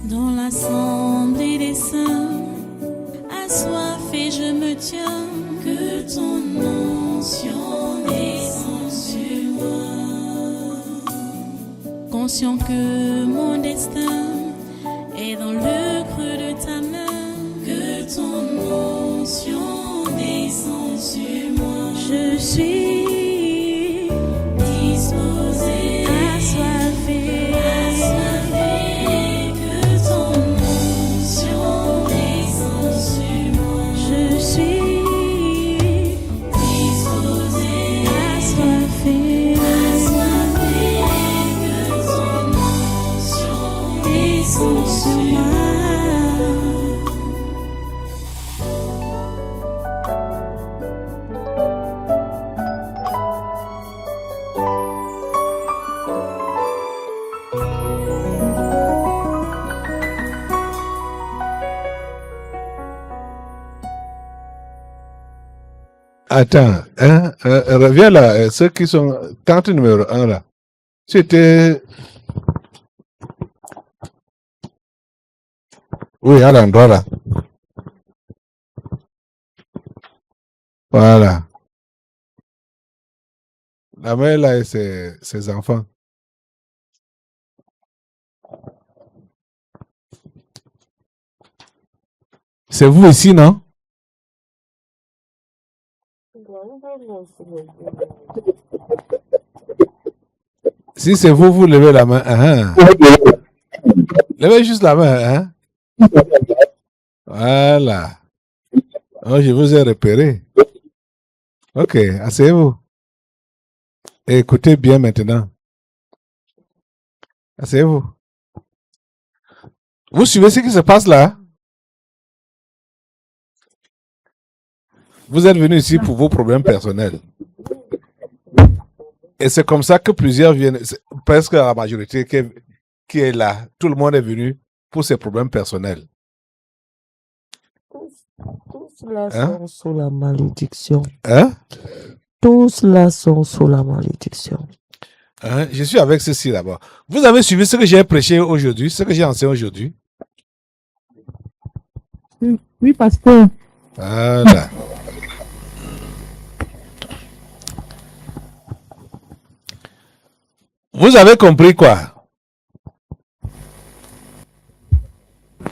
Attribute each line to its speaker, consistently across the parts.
Speaker 1: Dans l'assemblée des saints, assoiffé je me tiens, que ton onction descende sur moi. Conscient que mon destin est dans le creux de ta main, que ton onction descende sur moi. Je suis disposé, assoiffé, que ton onction descende sur moi. Je suis disposé, assoiffé, que ton onction descende sur moi.
Speaker 2: Attends, reviens là, ceux qui sont tente numéro 1 là. C'était... Oui, à l'endroit là. Voilà. La mère là et ses enfants. C'est vous ici, non? Si c'est vous, vous levez la main. Levez juste la main. Voilà. Oh, je vous ai repéré. Ok, asseyez-vous. Et écoutez bien maintenant. Asseyez-vous. Vous suivez ce qui se passe là? Vous êtes venu ici pour vos problèmes personnels. Et c'est comme ça que plusieurs viennent, presque la majorité qui est là. Tout le monde est venu pour ses problèmes personnels.
Speaker 3: Tous là sont sous la malédiction.
Speaker 2: Hein?
Speaker 3: Tous là sont sous la malédiction.
Speaker 2: Hein? Je suis avec ceci d'abord. Vous avez suivi ce que j'ai prêché aujourd'hui, ce que j'ai enseigné aujourd'hui?
Speaker 4: Oui, pasteur.
Speaker 2: Voilà. Vous avez compris quoi?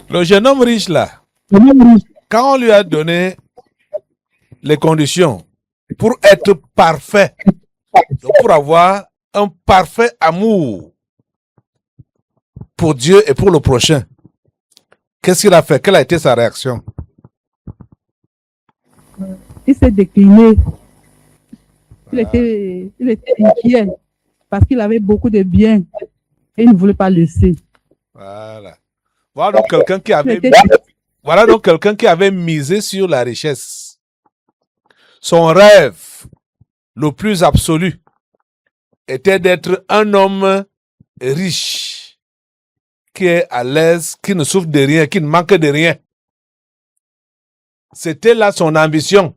Speaker 2: Le jeune homme riche là, quand on lui a donné les conditions pour être parfait, donc pour avoir un parfait amour pour Dieu et pour le prochain, qu'est-ce qu'il a fait? Quelle a été sa réaction?
Speaker 4: Il s'est décliné. Il était inquiet parce qu'il avait beaucoup de biens et il ne voulait pas laisser.
Speaker 2: Voilà. Voilà donc quelqu'un qui avait misé sur la richesse. Son rêve le plus absolu était d'être un homme riche, qui est à l'aise, qui ne souffre de rien, qui ne manque de rien. C'était là son ambition.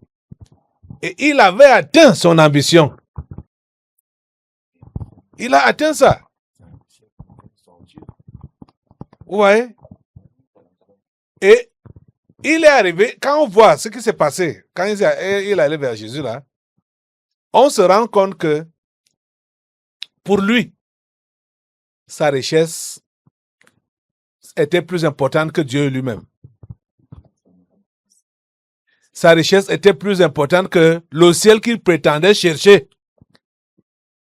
Speaker 2: Et il avait atteint son ambition. Il a atteint ça. Vous voyez? Et il est arrivé, quand on voit ce qui s'est passé, quand il est allé vers Jésus là, on se rend compte que pour lui, sa richesse était plus importante que Dieu lui-même. Sa richesse était plus importante que le ciel qu'il prétendait chercher.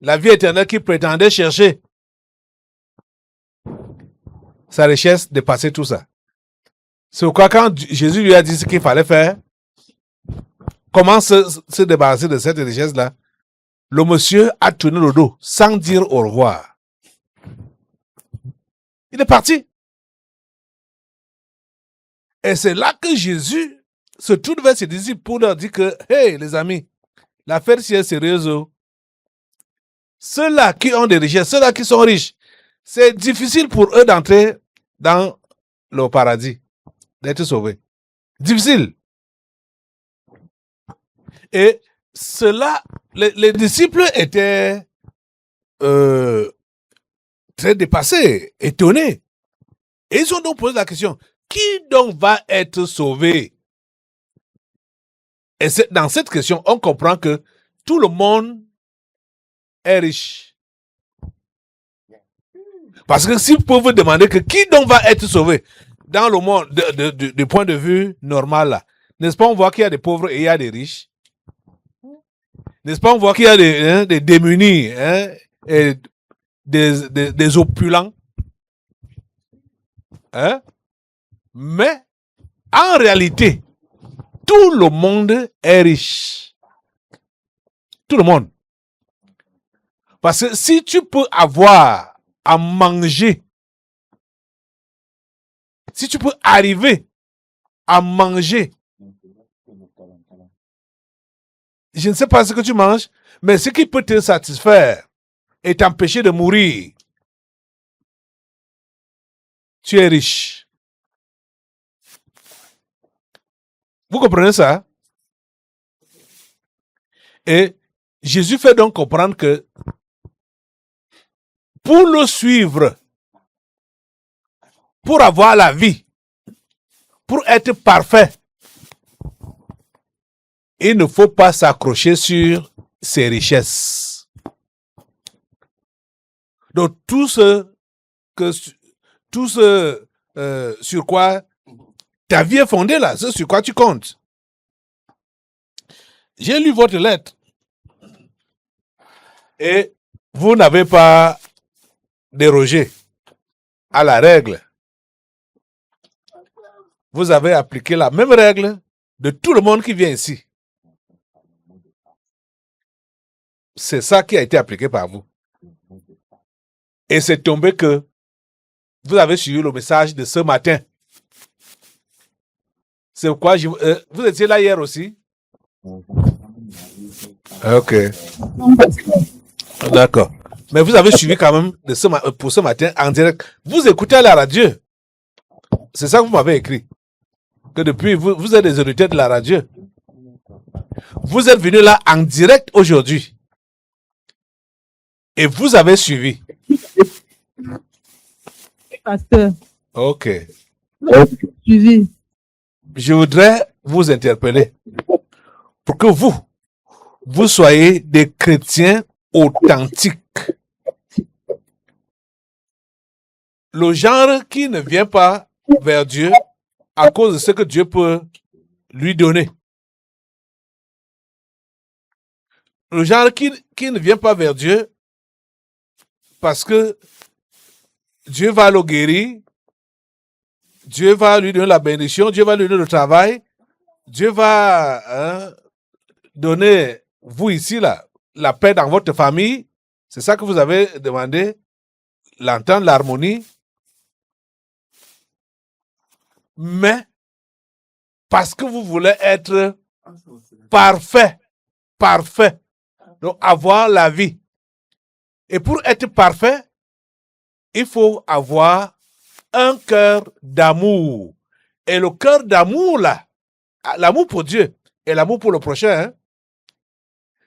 Speaker 2: La vie éternelle qu'il prétendait chercher. Sa richesse dépassait tout ça. C'est pourquoi quand Jésus lui a dit ce qu'il fallait faire, comment se débarrasser de cette richesse-là, le monsieur a tourné le dos sans dire au revoir. Il est parti. Et c'est là que Jésus se tourne vers ses disciples pour leur dire que, hey les amis, l'affaire si est sérieuse. Ceux-là qui ont des richesses, ceux-là qui sont riches, c'est difficile pour eux d'entrer dans le paradis, d'être sauvés. Difficile. Et cela, les disciples étaient très dépassés, étonnés. Et ils ont donc posé la question, qui donc va être sauvé? Et dans cette question, on comprend que tout le monde est riche. Parce que si vous pouvez vous demander que qui donc va être sauvé dans le monde, du point de vue normal, là, n'est-ce pas, on voit qu'il y a des pauvres et il y a des riches. N'est-ce pas, on voit qu'il y a des démunis, hein, et des opulents. Hein? Mais, en réalité, tout le monde est riche. Tout le monde. Parce que si tu peux avoir à manger, si tu peux arriver à manger, je ne sais pas ce que tu manges, mais ce qui peut te satisfaire et t'empêcher de mourir, tu es riche. Vous comprenez ça? Et Jésus fait donc comprendre que pour le suivre, pour avoir la vie, pour être parfait, il ne faut pas s'accrocher sur ses richesses. Donc tout ce sur quoi ta vie est fondée là, ce sur quoi tu comptes. J'ai lu votre lettre et vous n'avez pas dérogé à la règle. Vous avez appliqué la même règle de tout le monde qui vient ici. C'est ça qui a été appliqué par vous. Et c'est tombé que vous avez suivi le message de ce matin. C'est pourquoi vous étiez là hier aussi? Ok. D'accord. Mais vous avez suivi quand même pour ce matin en direct. Vous écoutez à la radio. C'est ça que vous m'avez écrit. Que depuis, vous êtes des auditeurs de la radio. Vous êtes venus là en direct aujourd'hui. Et vous avez suivi.
Speaker 4: Pasteur.
Speaker 2: Ok.
Speaker 4: Suivi.
Speaker 2: Je voudrais vous interpeller pour que vous soyez des chrétiens authentiques. Le genre qui ne vient pas vers Dieu à cause de ce que Dieu peut lui donner. Le genre qui ne vient pas vers Dieu parce que Dieu va le guérir, Dieu va lui donner la bénédiction, Dieu va lui donner le travail, Dieu va donner, vous ici, là, la paix dans votre famille. C'est ça que vous avez demandé, l'entente, l'harmonie. Mais, parce que vous voulez être parfait, donc avoir la vie. Et pour être parfait, il faut avoir un cœur d'amour. Et le cœur d'amour, là, l'amour pour Dieu et l'amour pour le prochain, hein,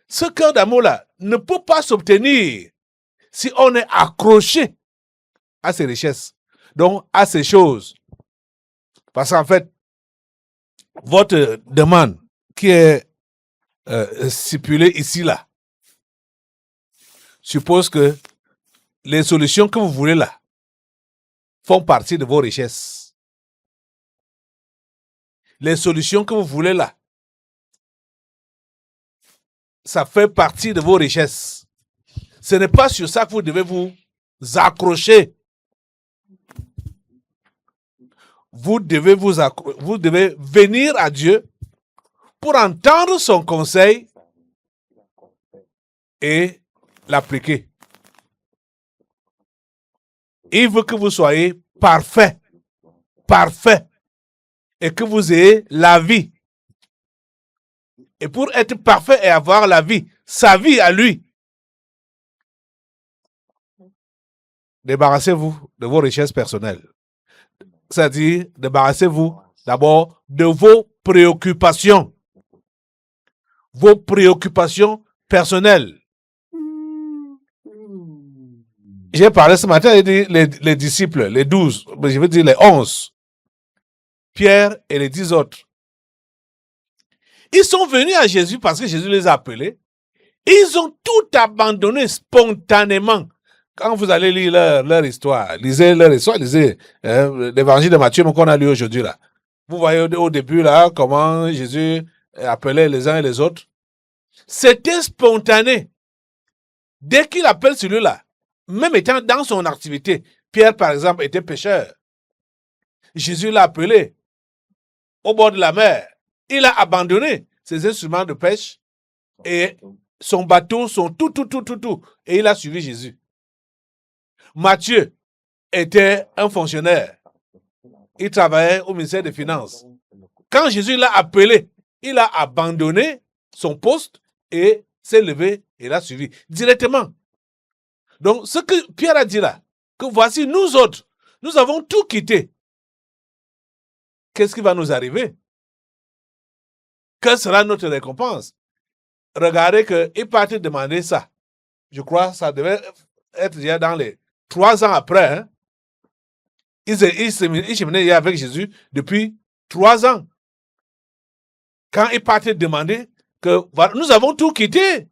Speaker 2: ce cœur d'amour-là ne peut pas s'obtenir si on est accroché à ces richesses, donc à ces choses. Parce qu'en fait, votre demande qui est stipulée ici, là, suppose que les solutions que vous voulez là font partie de vos richesses. Les solutions que vous voulez là, ça fait partie de vos richesses. Ce n'est pas sur ça que vous devez vous accrocher. Vous devez vous devez venir à Dieu pour entendre son conseil et l'appliquer. Il veut que vous soyez parfait, et que vous ayez la vie. Et pour être parfait et avoir la vie, sa vie à lui, débarrassez-vous de vos richesses personnelles. C'est-à-dire, débarrassez-vous d'abord de vos préoccupations. Vos préoccupations personnelles. J'ai parlé ce matin, j'ai dit les disciples, les 12, mais je veux dire les 11. Pierre et les 10 autres. Ils sont venus à Jésus parce que Jésus les a appelés. Ils ont tout abandonné spontanément. Quand vous allez lire leur histoire, lisez leur histoire, lisez l'évangile de Matthieu qu'on a lu aujourd'hui là. Vous voyez au début là comment Jésus appelait les uns et les autres. C'était spontané. Dès qu'il appelle celui-là, même étant dans son activité, Pierre par exemple était pêcheur. Jésus l'a appelé au bord de la mer. Il a abandonné ses instruments de pêche et son bateau, son tout. Et il a suivi Jésus. Matthieu était un fonctionnaire. Il travaillait au ministère des Finances. Quand Jésus l'a appelé, il a abandonné son poste et s'est levé et l'a suivi directement. Donc, ce que Pierre a dit là, que voici nous autres, nous avons tout quitté. Qu'est-ce qui va nous arriver? Quelle sera notre récompense? Regardez qu'il partait demander ça. Je crois que ça devait être déjà dans les 3 ans après. Hein? Il cheminait avec Jésus depuis 3 ans. Quand il partait demander que voilà, nous avons tout quitté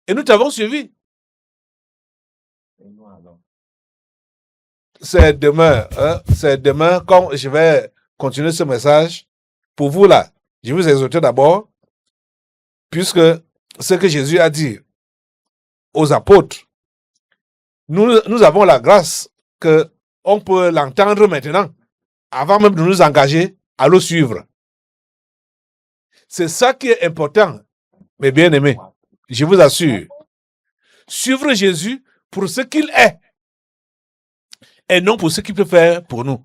Speaker 2: et nous t'avons suivi. C'est demain quand je vais continuer ce message. Pour vous là, je vous exhorte d'abord, puisque ce que Jésus a dit aux apôtres, nous avons la grâce qu'on peut l'entendre maintenant, avant même de nous engager à le suivre. C'est ça qui est important, mes bien-aimés. Je vous assure. Suivre Jésus pour ce qu'il est et non pour ce qu'il peut faire pour nous.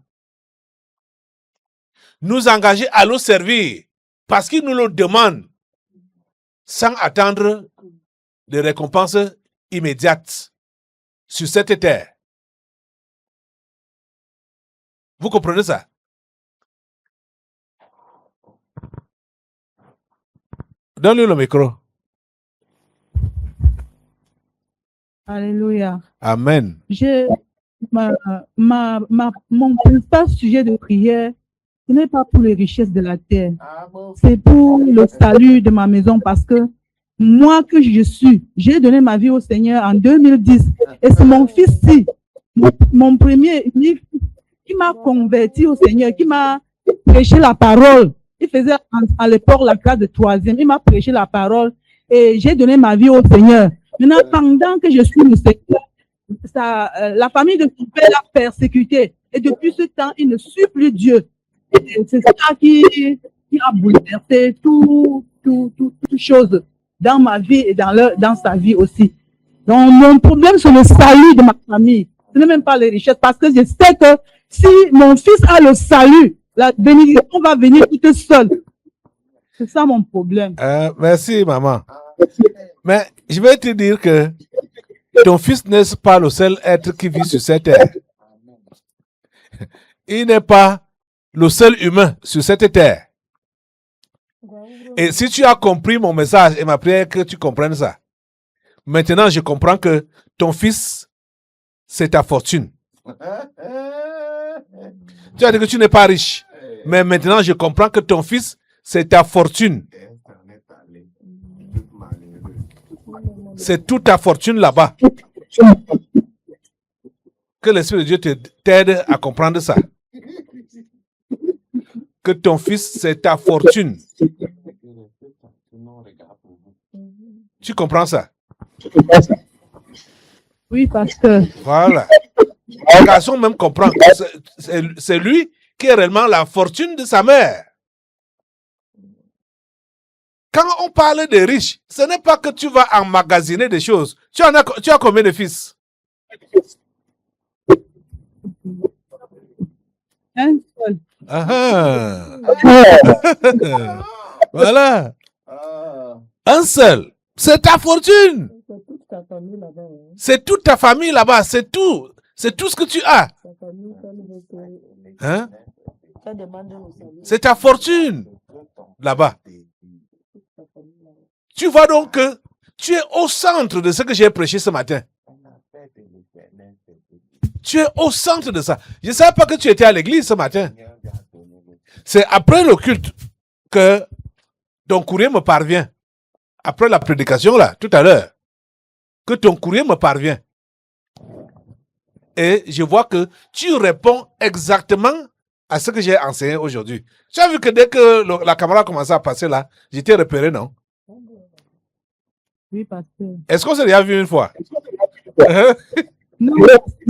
Speaker 2: Nous engager à le servir parce qu'il nous le demande sans attendre de récompenses immédiates sur cette terre. Vous comprenez ça? Donne-lui le micro.
Speaker 4: Alléluia.
Speaker 2: Amen.
Speaker 4: Mon principal sujet de prière, ce n'est pas pour les richesses de la terre. C'est pour le salut de ma maison parce que moi que je suis, j'ai donné ma vie au Seigneur en 2010 et c'est mon fils-ci, mon premier, qui m'a converti au Seigneur, qui m'a prêché la parole. Il faisait à l'époque la classe de 3e. Il m'a prêché la parole et j'ai donné ma vie au Seigneur. Maintenant, pendant que je suis le Seigneur, la famille de son père l'a persécuté. Et depuis ce temps, il ne suit plus Dieu. Et c'est ça qui a bouleversé toutes choses dans ma vie et dans sa vie aussi. Donc, mon problème, c'est le salut de ma famille. Ce n'est même pas les richesses. Parce que je sais que si mon fils a le salut, la bénédiction va venir toute seule. C'est ça mon problème.
Speaker 2: Merci, maman. Mais je vais te dire que ton fils n'est pas le seul être qui vit sur cette terre. Il n'est pas le seul humain sur cette terre. Et si tu as compris mon message et ma prière, que tu comprennes ça. Maintenant, je comprends que ton fils, c'est ta fortune. Tu as dit que tu n'es pas riche. Mais maintenant, je comprends que ton fils, c'est ta fortune. C'est toute ta fortune là-bas. Que l'Esprit de Dieu t'aide à comprendre ça. Que ton fils, c'est ta fortune. Tu comprends ça?
Speaker 4: Oui, parce que...
Speaker 2: Voilà. Le garçon même comprend que c'est lui qui est réellement la fortune de sa mère. Quand on parle des riches, ce n'est pas que tu vas emmagasiner des choses. Tu as combien de fils?
Speaker 4: Un seul.
Speaker 2: Voilà. Un seul. C'est ta fortune. C'est toute ta famille là-bas. C'est tout. C'est tout ce que tu as. Hein? C'est ta fortune là-bas. Tu vois donc que tu es au centre de ce que j'ai prêché ce matin. Tu es au centre de ça. Je ne savais pas que tu étais à l'église ce matin. C'est après le culte que ton courrier me parvient. Après la prédication, là, tout à l'heure, que ton courrier me parvient. Et je vois que tu réponds exactement à ce que j'ai enseigné aujourd'hui. Tu as vu que dès que la caméra a commencé à passer là, j'étais repéré, non?
Speaker 4: Oui, pasteur.
Speaker 2: Est-ce qu'on s'est déjà vu une fois?
Speaker 4: Non,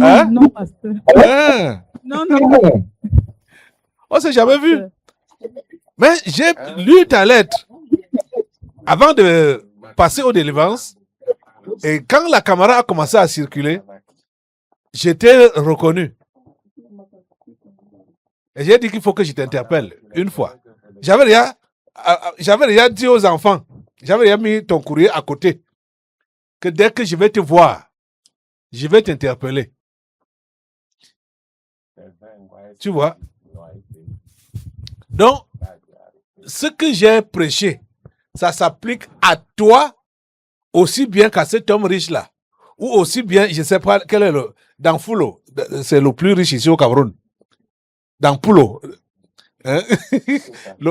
Speaker 2: Hein?
Speaker 4: non, pasteur.
Speaker 2: Hein?
Speaker 4: Non, non.
Speaker 2: On s'est jamais vu. Mais j'ai lu ta lettre avant de passer aux délivrances. Et quand la caméra a commencé à circuler, j'étais reconnu. Et j'ai dit qu'il faut que je t'interpelle une fois. J'avais déjà dit aux enfants, j'avais déjà mis ton courrier à côté, que dès que je vais te voir, je vais t'interpeller. Tu vois? Donc, ce que j'ai prêché, ça s'applique à toi aussi bien qu'à cet homme riche-là. Ou aussi bien, je ne sais pas quel est le... Dans Fulo, c'est le plus riche ici au Cameroun. Dans Pulo. Hein? le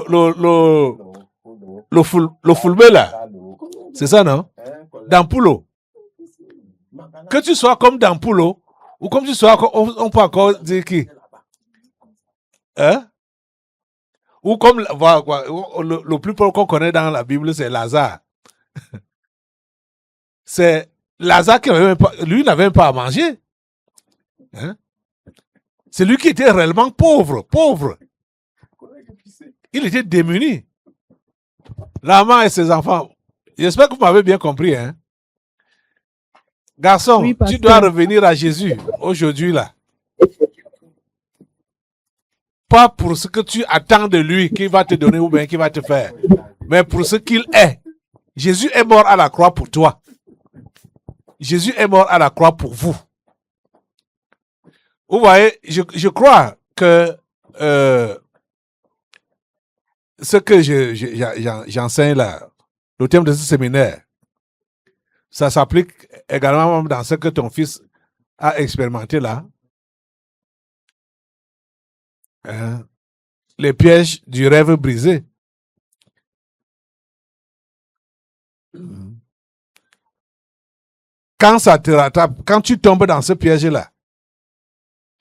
Speaker 2: Fulbe là. C'est ça, non? Dans Pulo. Que tu sois comme dans Pulo, ou comme tu sois, on peut encore dire qui? Hein? Ou comme le plus pauvre qu'on connaît dans la Bible, c'est Lazare. C'est Lazare qui n'avait pas, lui n'avait même pas à manger. Hein? C'est lui qui était réellement pauvre. Il était démuni. L'amant et ses enfants. J'espère que vous m'avez bien compris. Hein? Garçon,
Speaker 4: Oui,
Speaker 2: tu
Speaker 4: pasteur.
Speaker 2: dois revenir à Jésus aujourd'hui là. Pas pour ce que tu attends de lui, qu'il va te donner ou bien qu'il va te faire, mais pour ce qu'il est. Jésus est mort à la croix pour toi. Jésus est mort à la croix pour vous. Vous voyez, je crois que ce que j'enseigne là, le thème de ce séminaire, ça s'applique également dans ce que ton fils a expérimenté là. Hein? Les pièges du rêve brisé. Quand ça te rattrape, quand tu tombes dans ce piège-là,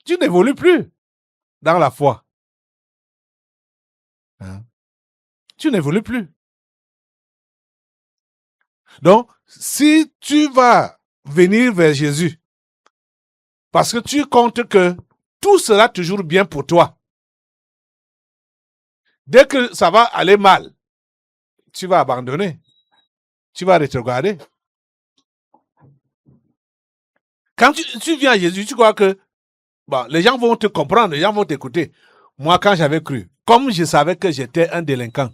Speaker 2: tu n'évolues plus dans la foi. Hein? Tu n'évolues plus. Donc, si tu vas venir vers Jésus, parce que tu comptes que tout sera toujours bien pour toi, dès que ça va aller mal, tu vas abandonner. Tu vas rétrograder. Quand tu viens à Jésus, tu crois que bon, les gens vont te comprendre, les gens vont t'écouter. Moi, quand j'avais cru, comme je savais que j'étais un délinquant,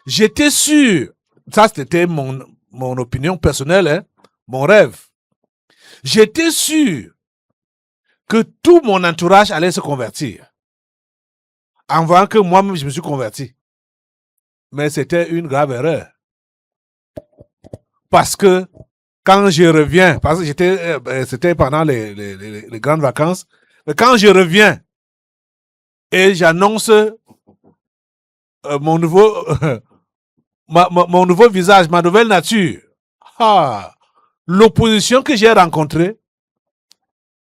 Speaker 2: j'étais sûr, ça c'était mon opinion personnelle, hein, mon rêve. J'étais sûr que tout mon entourage allait se convertir. En voyant que moi-même, je me suis converti. Mais c'était une grave erreur. Parce que quand je reviens, parce que c'était pendant les grandes vacances, mais quand je reviens et j'annonce mon nouveau mon nouveau visage, ma nouvelle nature, l'opposition que j'ai rencontrée,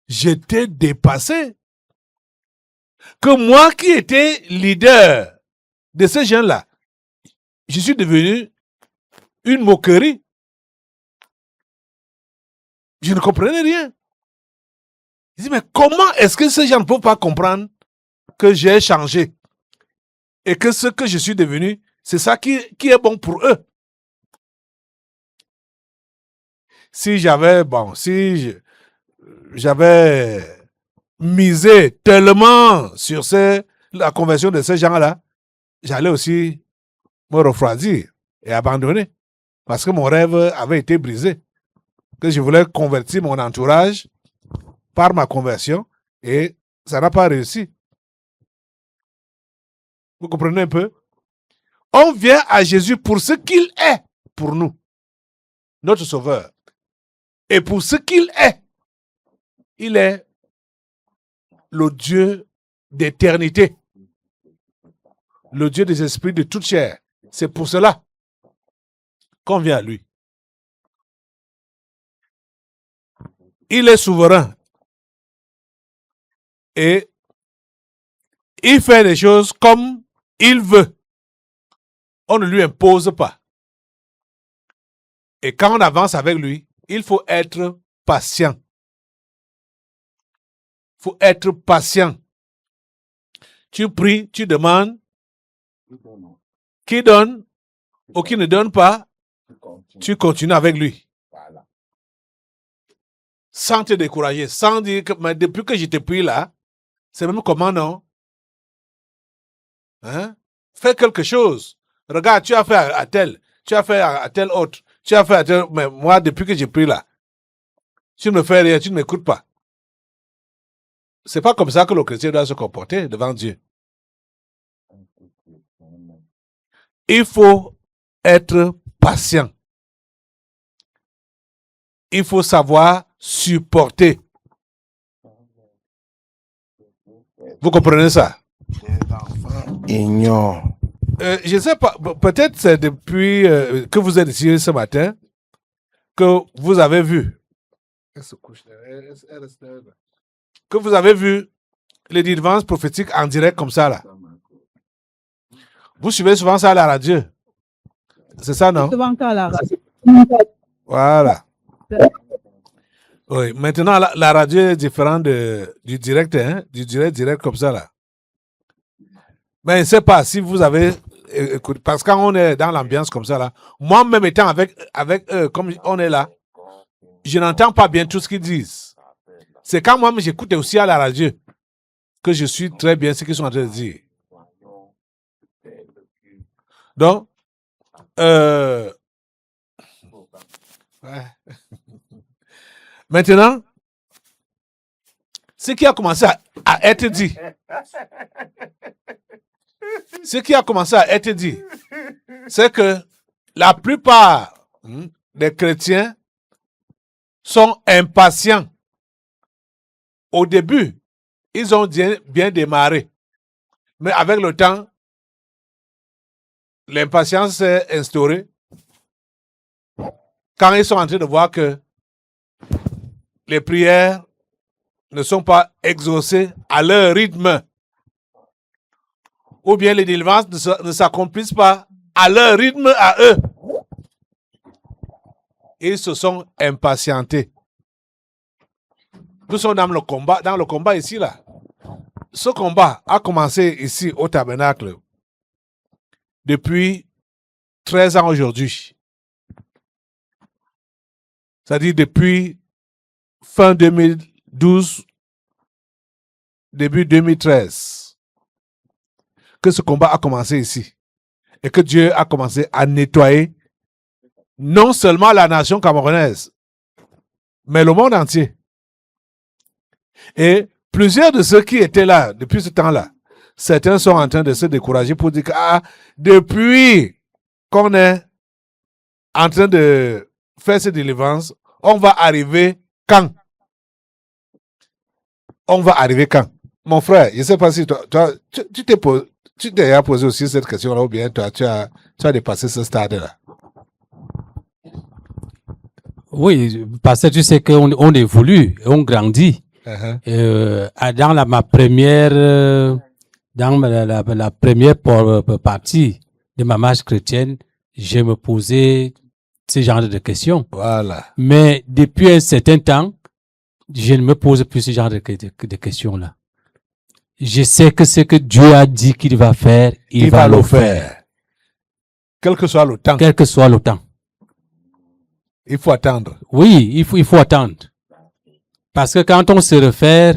Speaker 2: j'étais dépassé. Que moi qui étais leader de ces gens-là, je suis devenu une moquerie. Je ne comprenais rien. Je dis, mais comment est-ce que ces gens ne peuvent pas comprendre que j'ai changé et que ce que je suis devenu, c'est ça qui est bon pour eux? Si j'avais misé tellement sur la conversion de ces gens-là, j'allais aussi me refroidir et abandonner. Parce que mon rêve avait été brisé. Que je voulais convertir mon entourage par ma conversion et ça n'a pas réussi. Vous comprenez un peu? On vient à Jésus pour ce qu'il est pour nous, notre Sauveur. Et pour ce qu'il est le Dieu d'éternité, le Dieu des esprits de toute chair. C'est pour cela qu'on vient à lui. Il est souverain et il fait les choses comme il veut. On ne lui impose pas. Et quand on avance avec lui, il faut être patient. Il faut être patient. Tu pries, tu demandes. Qui donne ou qui ne donne pas, tu continues avec lui. Sans te décourager, sans dire que mais depuis que je t'ai pris là, c'est même comment non? Hein? Fais quelque chose. Regarde, tu as fait à tel, tu as fait à tel autre, tu as fait à tel, mais moi, depuis que j'ai pris là, tu ne me fais rien, tu ne m'écoutes pas. C'est pas comme ça que le chrétien doit se comporter devant Dieu. Il faut être patient. Il faut savoir supporter. Vous comprenez ça?
Speaker 5: Ignore.
Speaker 2: Je ne sais pas, peut-être c'est depuis que vous êtes ici ce matin que vous avez vu. Que vous avez vu les délivrances prophétiques en direct comme ça là. Vous suivez souvent ça à la radio. C'est ça, non?
Speaker 4: Souvent qu'à la radio.
Speaker 2: Voilà. Oui, maintenant la radio est différente du direct, hein? Du direct comme ça là. Mais je ne sais pas si vous avez écouté, parce que quand on est dans l'ambiance comme ça là, moi-même étant avec eux, comme on est là, je n'entends pas bien tout ce qu'ils disent. C'est quand moi-même j'écoute aussi à la radio que je suis très bien ce qu'ils sont en train de dire. Donc, ouais. Maintenant, ce qui a commencé à être dit, c'est que la plupart des chrétiens sont impatients. Au début, ils ont bien démarré, mais avec le temps, l'impatience s'est instaurée quand ils sont en train de voir que les prières ne sont pas exaucées à leur rythme, ou bien les délivrances ne s'accomplissent pas à leur rythme à eux. Ils se sont impatientés. Nous sommes dans le combat ici là. Ce combat a commencé ici au tabernacle depuis 13 ans aujourd'hui. C'est-à-dire depuis fin 2012, début 2013, que ce combat a commencé ici. Et que Dieu a commencé à nettoyer non seulement la nation camerounaise, mais le monde entier. Et plusieurs de ceux qui étaient là depuis ce temps-là, certains sont en train de se décourager pour dire que depuis qu'on est en train de faire cette délivrance, on va arriver quand? On va arriver quand? Mon frère, je ne sais pas si toi tu t'es posé aussi cette question-là ou bien toi, tu as dépassé ce stade-là.
Speaker 6: Oui, parce que tu sais qu'on évolue, on grandit. Dans la première partie de ma marche chrétienne, je me posais ce genre de questions.
Speaker 2: Voilà.
Speaker 6: Mais depuis un certain temps, je ne me pose plus ce genre de questions-là. Je sais que ce que Dieu a dit qu'il va faire, il va le faire.
Speaker 2: Quel que soit le temps.
Speaker 6: Quel que soit le temps.
Speaker 2: Il faut attendre.
Speaker 6: Oui, il faut attendre. Parce que quand on se réfère,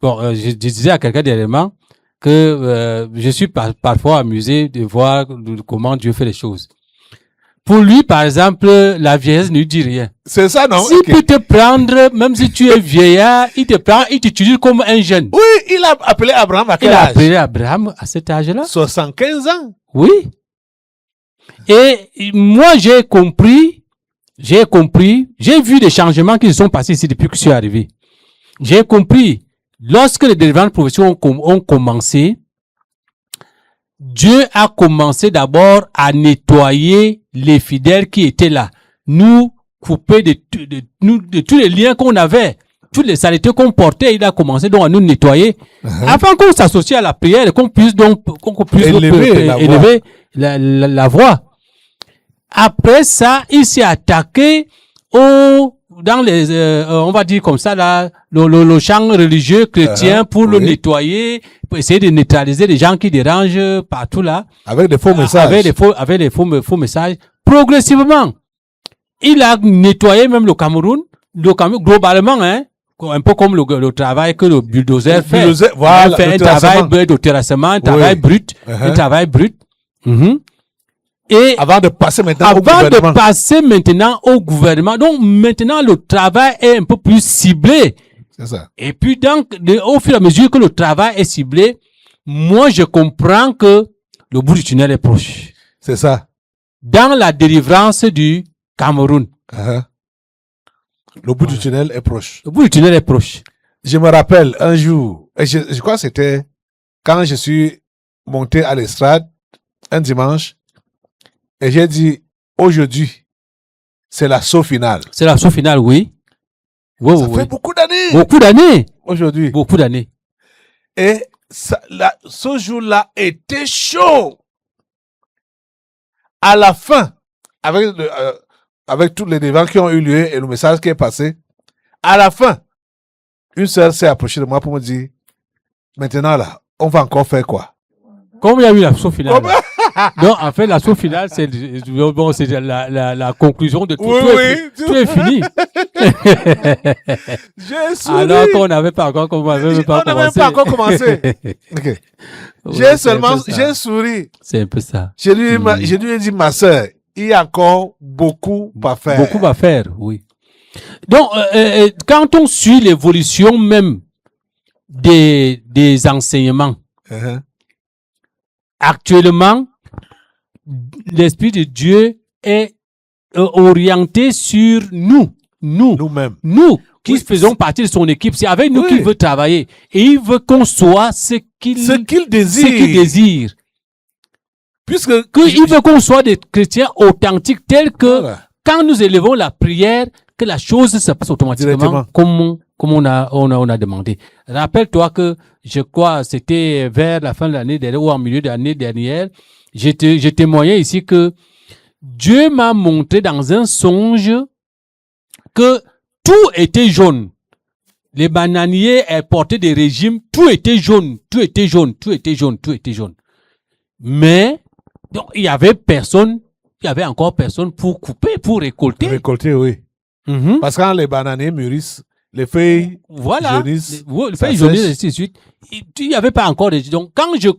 Speaker 6: bon, je disais à quelqu'un dernièrement que je suis parfois amusé de voir comment Dieu fait les choses. Pour lui, par exemple, la vieillesse ne lui dit rien.
Speaker 2: C'est ça, non?
Speaker 6: S'il peut te prendre, même si tu es vieillard, il te prend, il t'utilise comme un jeune.
Speaker 2: Oui, il a appelé Abraham à quel âge?
Speaker 6: Il a appelé Abraham à cet âge-là.
Speaker 2: 75 ans.
Speaker 6: Oui. Et moi, j'ai compris, j'ai vu des changements qui se sont passés ici depuis que je suis arrivé. J'ai compris lorsque les délivrances prophétiques ont commencé, Dieu a commencé d'abord à nettoyer les fidèles qui étaient là. Nous couper de tous les liens qu'on avait, toutes les saletés qu'on portait, il a commencé donc à nous nettoyer avant qu'on s'associe à la prière et qu'on puisse élever la voix. Après ça, il s'est attaqué dans les, on va dire comme ça, là, le champ religieux chrétien pour le nettoyer, pour essayer de neutraliser les gens qui dérangent partout là.
Speaker 2: Avec des faux messages.
Speaker 6: Avec les faux messages. Progressivement, il a nettoyé même le Cameroun globalement, hein, un peu comme le travail que le bulldozer fait.
Speaker 2: Voilà,
Speaker 6: il fait un travail de terrassement, un travail brut, un travail brut. Et
Speaker 2: avant de passer maintenant
Speaker 6: au gouvernement. Donc maintenant, le travail est un peu plus ciblé.
Speaker 2: C'est ça.
Speaker 6: Et puis donc, au fur et à mesure que le travail est ciblé, moi je comprends que le bout du tunnel est proche.
Speaker 2: C'est ça.
Speaker 6: Dans la délivrance du Cameroun.
Speaker 2: Le bout du tunnel est proche.
Speaker 6: Le bout du tunnel est proche.
Speaker 2: Je me rappelle un jour, et je crois que c'était quand je suis monté à l'estrade un dimanche, et j'ai dit, aujourd'hui, c'est l'assaut final.
Speaker 6: C'est l'assaut final, oui.
Speaker 2: Ça fait beaucoup d'années.
Speaker 6: Beaucoup d'années.
Speaker 2: Aujourd'hui.
Speaker 6: Beaucoup d'années.
Speaker 2: Et ce jour-là était chaud. À la fin, avec tous les débats qui ont eu lieu et le message qui est passé, à la fin, une sœur s'est approchée de moi pour me dire, maintenant là, on va encore faire quoi?
Speaker 6: Comme il y a eu l'assaut final. Donc, en fait, l'assaut final, c'est la conclusion de tout. Tout est fini.
Speaker 2: J'ai souri.
Speaker 6: Alors qu'on n'avait pas encore commencé.
Speaker 2: Okay. J'ai souri.
Speaker 6: C'est un peu ça.
Speaker 2: Je lui ai dit, ma sœur, il y a encore beaucoup à faire.
Speaker 6: Beaucoup à faire, oui. Donc, quand on suit l'évolution même des enseignements, actuellement, l'Esprit de Dieu est orienté sur nous-mêmes. Nous qui faisons partie de son équipe. C'est avec nous qu'il veut travailler. Et il veut qu'on soit ce qu'il désire. Il veut qu'on soit des chrétiens authentiques tels que quand nous élevons la prière, que la chose se passe automatiquement comme on a demandé. Rappelle-toi que je crois c'était vers la fin de l'année dernière ou en milieu de l'année dernière, j'ai témoigné ici que Dieu m'a montré dans un songe que tout était jaune. Les bananiers portaient des régimes, tout était jaune. Mais donc, il y avait encore personne pour couper, pour récolter.
Speaker 2: Récolter, oui. Parce que quand les bananiers mûrissent, les feuilles jaunissent.
Speaker 6: Les feuilles jaunissent, et ainsi de suite. Il n'y avait pas encore de... Donc, quand je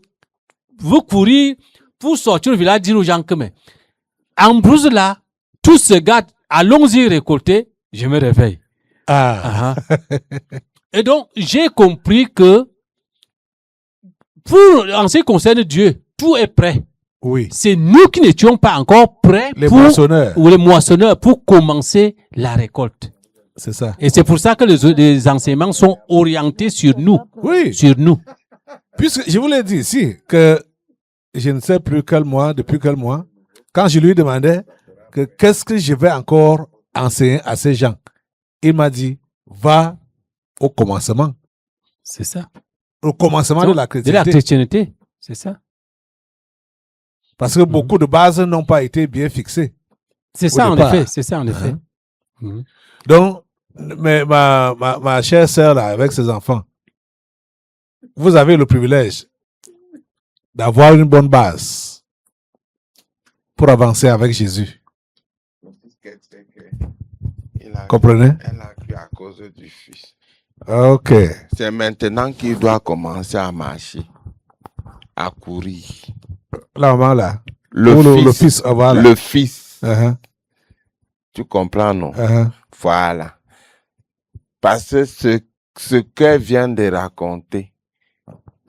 Speaker 6: veux courir pour sortir au village, dire aux gens que, mais, en brousse là, tout se gâte, allons-y récolter, je me réveille. Et donc, j'ai compris que, en ce qui concerne Dieu, tout est prêt.
Speaker 2: Oui.
Speaker 6: C'est nous qui n'étions pas encore prêts
Speaker 2: les moissonneurs
Speaker 6: pour commencer la récolte.
Speaker 2: C'est ça.
Speaker 6: Et c'est pour ça que les enseignements sont orientés sur nous.
Speaker 2: Oui.
Speaker 6: Sur nous.
Speaker 2: Puisque je vous l'ai dit ici que je ne sais plus depuis quel mois, quand je lui demandais que qu'est-ce que je vais encore enseigner à ces gens, il m'a dit, va au commencement.
Speaker 6: C'est ça.
Speaker 2: Au commencement de la chrétienté.
Speaker 6: De la chrétienté, c'est ça.
Speaker 2: Parce que beaucoup de bases n'ont pas été bien fixées.
Speaker 6: C'est ça, en effet. C'est ça, en effet.
Speaker 2: Donc, mais ma chère sœur, là, avec ses enfants, vous avez le privilège d'avoir une bonne base pour avancer avec Jésus. Comprenez?
Speaker 5: Elle a cru à cause du fils.
Speaker 2: Ok.
Speaker 5: C'est maintenant qu'il doit commencer à marcher, à courir.
Speaker 2: La maman là.
Speaker 5: Le
Speaker 2: fils. Voilà.
Speaker 5: Le fils. Tu comprends, non? Voilà. Parce que ce qu'elle vient de raconter,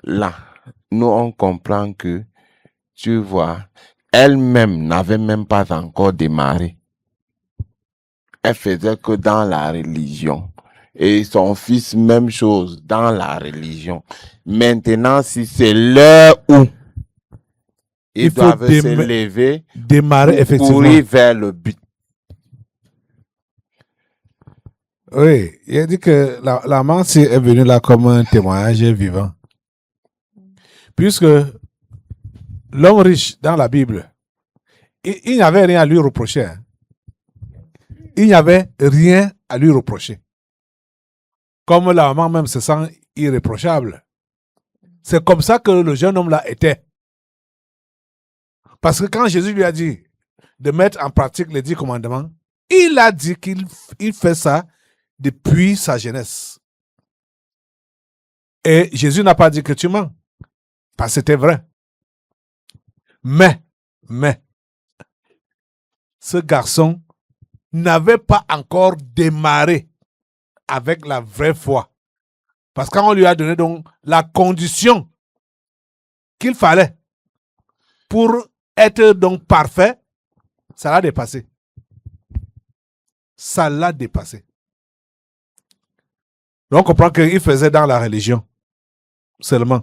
Speaker 5: là, nous on comprend que, tu vois, elle-même n'avait même pas encore démarré. Elle faisait que dans la religion. Et son fils, même chose dans la religion. Maintenant, si c'est l'heure où ils
Speaker 2: Il faut
Speaker 5: doivent se lever,
Speaker 2: démarrer effectivement.
Speaker 5: courir vers le but.
Speaker 2: Oui, il a dit que la messe est venue là comme un témoignage vivant. Puisque l'homme riche dans la Bible, il n'y avait rien à lui reprocher. Hein. Il n'y avait rien à lui reprocher. Comme la maman même se sent irréprochable. C'est comme ça que le jeune homme là était. Parce que quand Jésus lui a dit de mettre en pratique les 10 commandements, il a dit qu'il fait ça depuis sa jeunesse. Et Jésus n'a pas dit que tu mens. Parce que c'était vrai. Mais, ce garçon n'avait pas encore démarré avec la vraie foi. Parce que quand on lui a donné donc la condition qu'il fallait pour être donc parfait, ça l'a dépassé. Ça l'a dépassé. Donc on comprend qu'il faisait dans la religion seulement.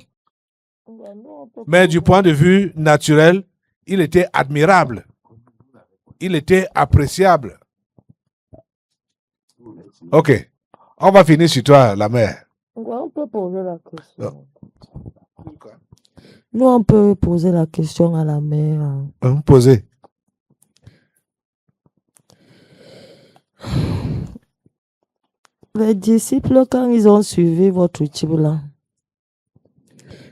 Speaker 2: Mais du point de vue naturel, il était admirable. Il était appréciable. Ok. On va finir sur toi, la mère.
Speaker 3: On peut poser la question. Nous, on peut poser la question à la mère.
Speaker 2: Posez.
Speaker 3: Les disciples, quand ils ont suivi votre type là,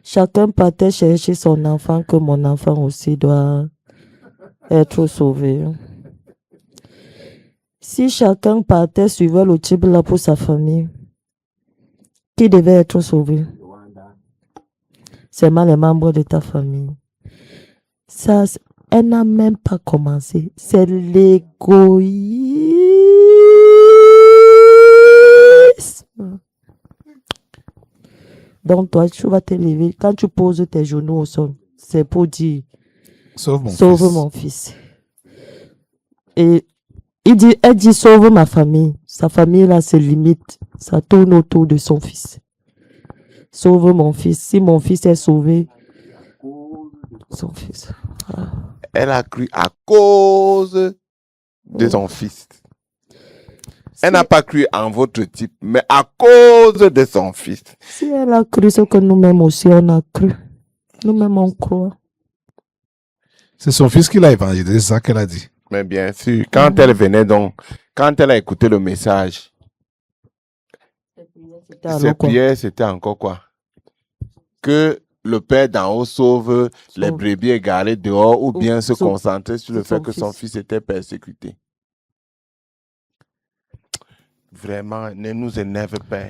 Speaker 3: chacun partait chercher son enfant, que mon enfant aussi doit être sauvé. Si chacun partait suivre le type là pour sa famille, qui devait être sauvé? Seulement les membres de ta famille. Ça, elle n'a même pas commencé. C'est l'égoïsme. Donc toi, tu vas te lever. Quand tu poses tes genoux au sol, c'est pour dire sauve mon fils. Et elle dit sauve ma famille. Sa famille là se limite. Ça tourne autour de son fils. Sauve mon fils. Si mon fils est sauvé, son fils. Ah.
Speaker 5: Elle a cru à cause de son fils. Elle n'a pas cru en votre type, mais à cause de son fils.
Speaker 3: Si elle a cru ce que nous-mêmes aussi on a cru. Nous-mêmes on croit.
Speaker 2: C'est son fils qui l'a évangélisé, c'est ça qu'elle a dit.
Speaker 5: Mais bien sûr, quand elle venait donc, quand elle a écouté le message, ses prières, c'était encore quoi? Que le Père d'en haut sauve les brebis égarées dehors ou bien se concentrer sur le fait que son fils était persécuté. Vraiment, ne nous énerve pas.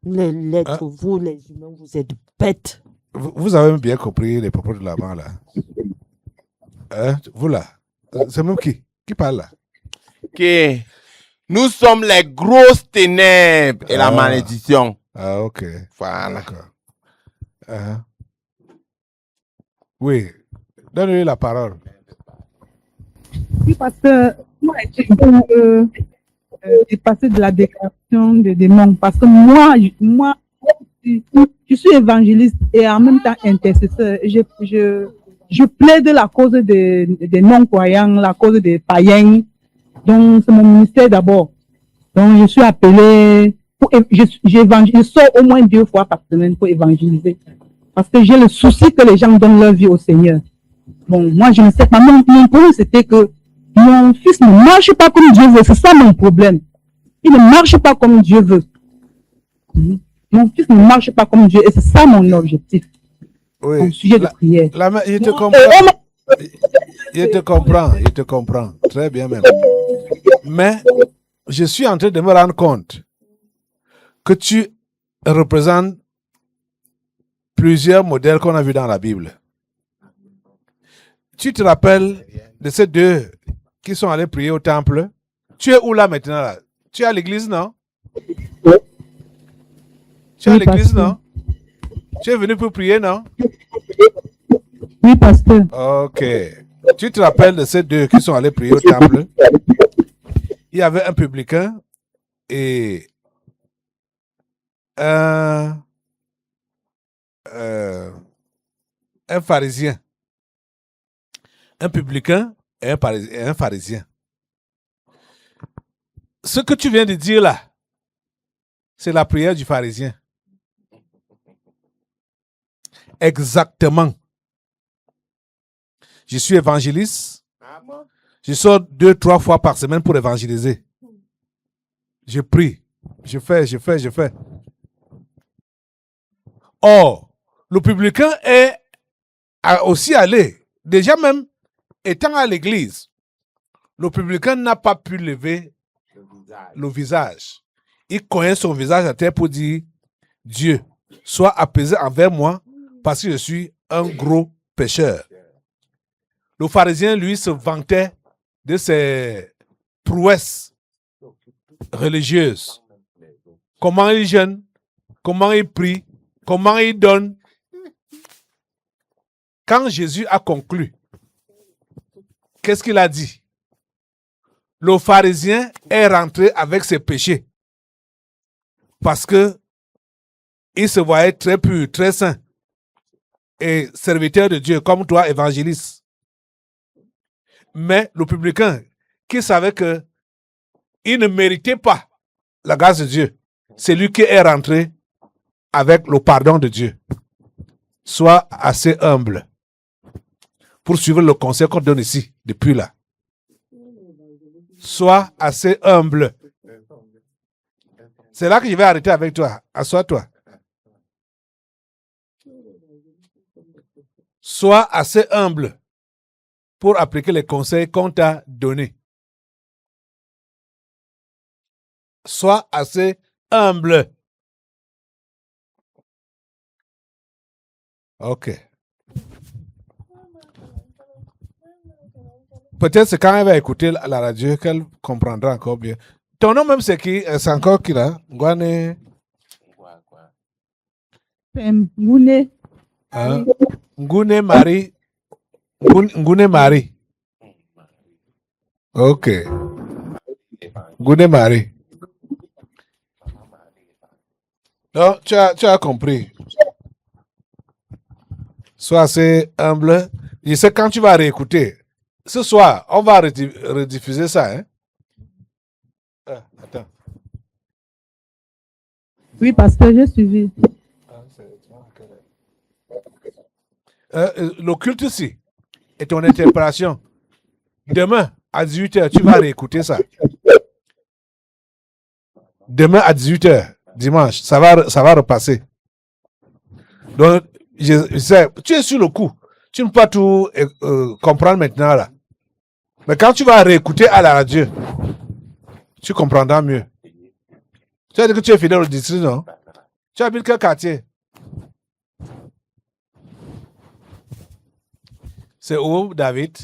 Speaker 3: Vous, les humains, vous êtes bêtes.
Speaker 2: Vous avez bien compris les propos de l'avant là. Vous là. C'est même qui parle là?
Speaker 5: Que nous sommes les grosses ténèbres et la malédiction.
Speaker 2: Ah, ok.
Speaker 5: Voilà.
Speaker 2: D'accord. Oui. Donne-lui la parole.
Speaker 4: Oui, parce que moi, j'ai passé de la déclaration des démons. Parce que moi, je suis évangéliste et en même temps intercesseur. Je plaide la cause des non-croyants, la cause des païens. Donc, c'est mon ministère d'abord. Donc, je suis appelé, je sors au moins 2 fois par semaine pour évangéliser. Parce que j'ai le souci que les gens donnent leur vie au Seigneur. Bon, moi, je ne sais pas. Mon problème, c'était que mon fils ne marche pas comme Dieu veut. C'est ça mon problème. Il ne marche pas comme Dieu veut. Mon fils ne marche pas comme Dieu et c'est ça mon objectif.
Speaker 2: Oui.
Speaker 4: Mon sujet de prière.
Speaker 2: Je te comprends. Très bien même. Mais je suis en train de me rendre compte que tu représentes plusieurs modèles qu'on a vus dans la Bible. Tu te rappelles de ces 2 qui sont allés prier au temple? Tu es où là maintenant là? Tu es à l'église, non? Tu es à l'église, non? Tu es venu pour prier, non?
Speaker 4: Oui, pasteur.
Speaker 2: Ok. Tu te rappelles de ces 2 qui sont allés prier au temple? Il y avait un publicain et un pharisien, un publicain et un pharisien. Ce que tu viens de dire là, c'est la prière du pharisien. Exactement. Je suis évangéliste. Je sors 2-3 fois par semaine pour évangéliser. Je prie. Je fais. Or, le publicain a aussi allé. Déjà même, étant à l'église, le publicain n'a pas pu lever le visage. Il cogne son visage à terre pour dire, Dieu, sois apaisé envers moi parce que je suis un gros pécheur. Le pharisien, lui, se vantait de ses prouesses religieuses. Comment il jeûne, comment il prie, comment il donne. Quand Jésus a conclu, qu'est-ce qu'il a dit? Le pharisien est rentré avec ses péchés parce que il se voyait très pur, très saint et serviteur de Dieu comme toi, évangéliste. Mais le publicain qui savait que il ne méritait pas la grâce de Dieu, c'est lui qui est rentré avec le pardon de Dieu. Sois assez humble pour suivre le conseil qu'on donne ici depuis là. Sois assez humble. C'est là que je vais arrêter avec toi. Assois-toi. Sois assez humble pour appliquer les conseils qu'on t'a donnés. Sois assez humble. Ok. Peut-être c'est quand elle va écouter la radio qu'elle comprendra encore bien. Ton nom même c'est qui? C'est encore qui là? Ngwane?
Speaker 4: Ngune.
Speaker 2: Hein? Ngune Marie. Ngune Marie. Ok. Ngune Marie. Non, tu as compris. Sois assez humble. Je sais quand tu vas réécouter. Ce soir, on va rediffuser ça. Hein? Attends.
Speaker 4: Oui, parce que j'ai suivi.
Speaker 2: Le culte ici et ton interprétation. Demain, à 18h, tu vas réécouter ça. Demain, à 18h, dimanche, ça va repasser. Donc, je sais, tu es sur le coup. Tu ne peux pas tout comprendre maintenant là. Mais quand tu vas réécouter à la radio, tu comprendras mieux. Tu as dit que tu es fidèle au district, non? Tu habites quel quartier? C'est où, David?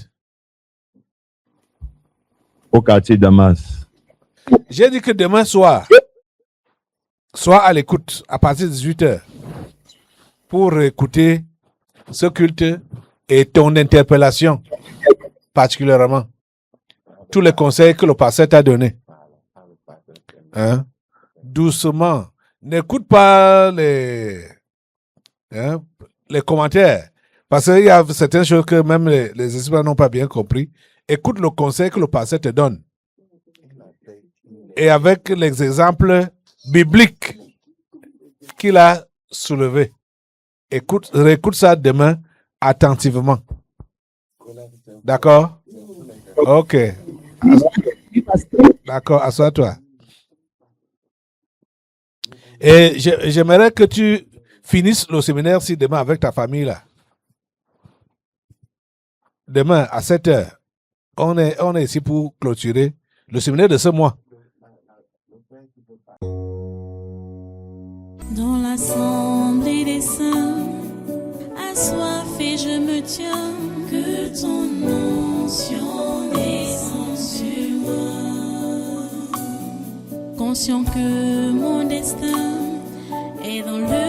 Speaker 7: Au quartier Damas.
Speaker 2: J'ai dit que demain soir, sois à l'écoute à partir de 18h pour écouter ce culte et ton interpellation particulièrement. Tous les conseils que le pasteur t'a donnés. Hein? Doucement. N'écoute pas les commentaires. Parce qu'il y a certaines choses que même les esprits n'ont pas bien compris. Écoute le conseil que le pasteur te donne. Et avec les exemples bibliques qu'il a soulevés. Réécoute ça demain attentivement. D'accord? Ok. D'accord, assois-toi. Et j'aimerais que tu finisses le séminaire si demain avec ta famille là. Demain à 7h, on est ici pour clôturer le séminaire de ce mois.
Speaker 1: Dans l'assemblée des saints, assoiffé je me tiens, que ton onction descende sur moi. Conscient que mon destin est dans le